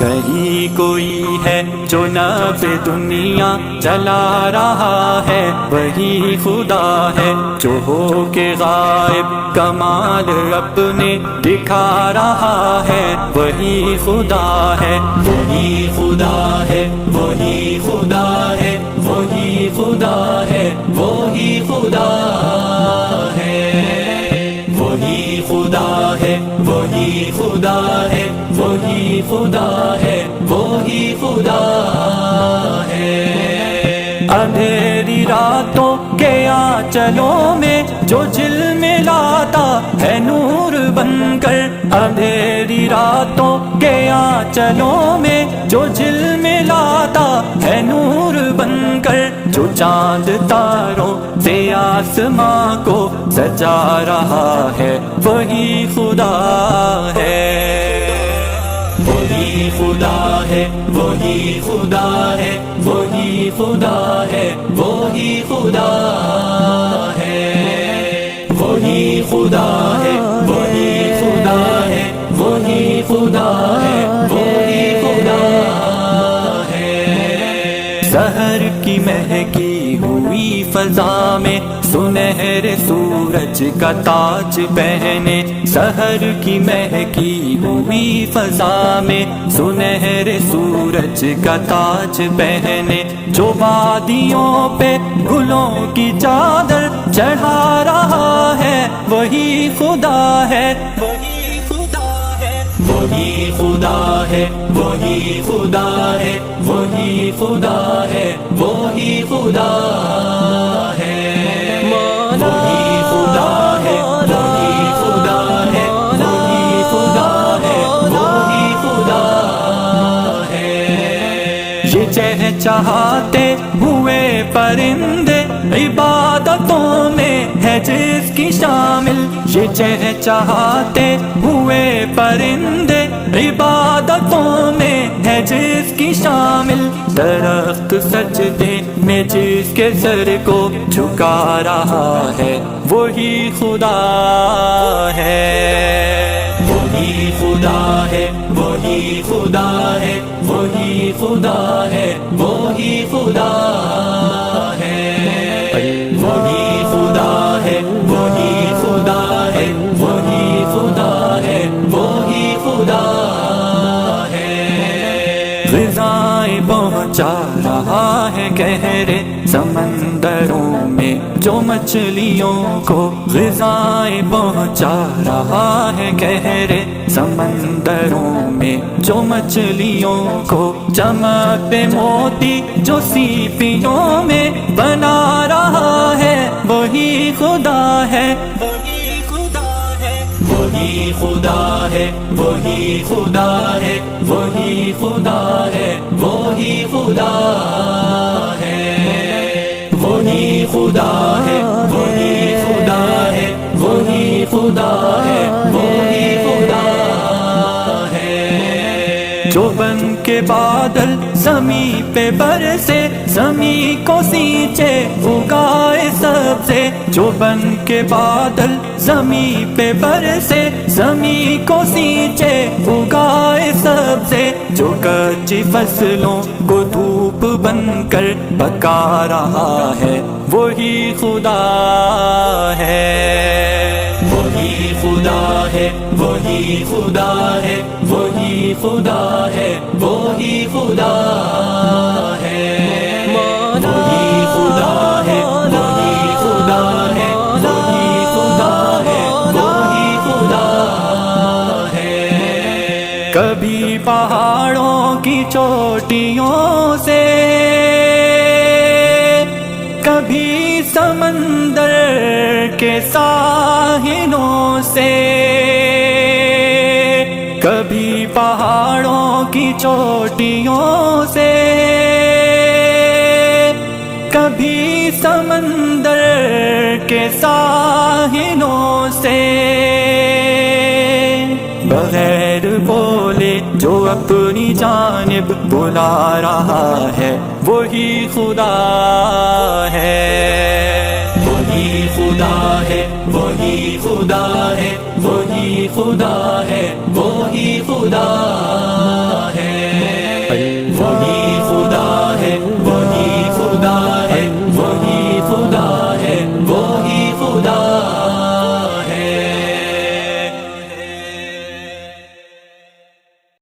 کہیں کوئی ہے جو نفع دنیا چلا رہا ہے، وہی خدا ہے جو ہو کے غائب کمال اپنے دکھا رہا ہے، وہی خدا ہے، وہی خدا ہے، وہی خدا ہے، وہی خدا ہے، وہی خدا ہے، وہی خدا ہے، وہی خدا ہے، وہی خدا ہے، وہی خدا ہے۔ اندھیری راتوں کے آنچلوں میں جو جھلملاتا ہے نور بن کر، اندھیری راتوں کے آنچلوں میں جو جھلملاتا ہے نور بن کر، جو چاند تاروں سے آسماں کو سجا رہا ہے، وہی خدا ہے، وہی خدا ہے، وہی خدا ہے، وہی خدا ہے، وہی خدا ہے، وہی خدا ہے، وہی خدا ہے، وہی خدا ہے، وہی خدا ہے۔ سحر کی مہکی ہوئی فضا میں سنہرے سورج کا تاج پہنے، سحر کی مہکی ہوئی فضا میں سنہرے سورج کا تاج پہنے، جو وادیوں پہ گلوں کی چادر چڑھا رہا ہے، وہی خدا ہے، وہی خدا ہے، وہی خدا ہے، وہی خدا ہے، وہی خدا ہے، وہی خدا ہے، وہی خدا ہے، وہی خدا ہے، وہی خدا ہے، وہی خدا ہے۔ یہ چہچہاتے ہوئے پرندے عبادتوں میں ہے جس کی شامل، یہ چہچہاتے ہوئے پرندے عبادتوں میں ہے جس کی شامل، درخت سجدے میں جس کے سر کو جھکا رہا ہے، وہی خدا ہے، وہی خدا ہے، وہی خدا ہے، وہی خدا ہے، وہی خدا ہے، وہی خدا ہے، وہی خدا ہے، وہی خدا ہے، وہی خدا ہے۔ غذائیں پہنچا رہا ہے گہرے سمندروں میں جو مچھلیوں کو، غذائیں پہنچا رہا ہے گہرے سمندروں میں جو مچھلیوں کو، چمک پہ موتی جو سیپیوں میں بنا رہا ہے، وہی خدا ہے، وہی خدا ہے، وہی خدا ہے، وہی خدا ہے، وہی خدا ہے، وہی خدا ہے، وہی خدا ہے، وہی خدا ہے، وہی خدا ہے، وہی خدا ہے۔ جو بن کے بادل زمیں پہ برسے، زمیں کو سینچے اگائے سب سے، جو بن کے بادل زمیں پہ برسے، زمیں کو سینچے اگائے سب سے، جو کچی فصلوں کو دھوپ بن کر پکا رہا ہے، وہی خدا ہے، وہی خدا ہے، وہی خدا ہے، وہی خدا ہے، وہی خدا ہے، وہی خدا ہے، وہی خدا ہے، وہی خدا ہے، وہی خدا ہے۔ کبھی پہاڑوں کی چوٹیوں سے، کبھی سمندر کے ساحلوں سے، کبھی پہاڑوں کی چوٹیوں سے، کبھی سمندر کے ساحلوں سے، بغیر بولے جو اپنی جانب بلا رہا ہے، وہی خدا ہے، وہی خدا ہے، وہی خدا ہے، وہی خدا ہے، وہی خدا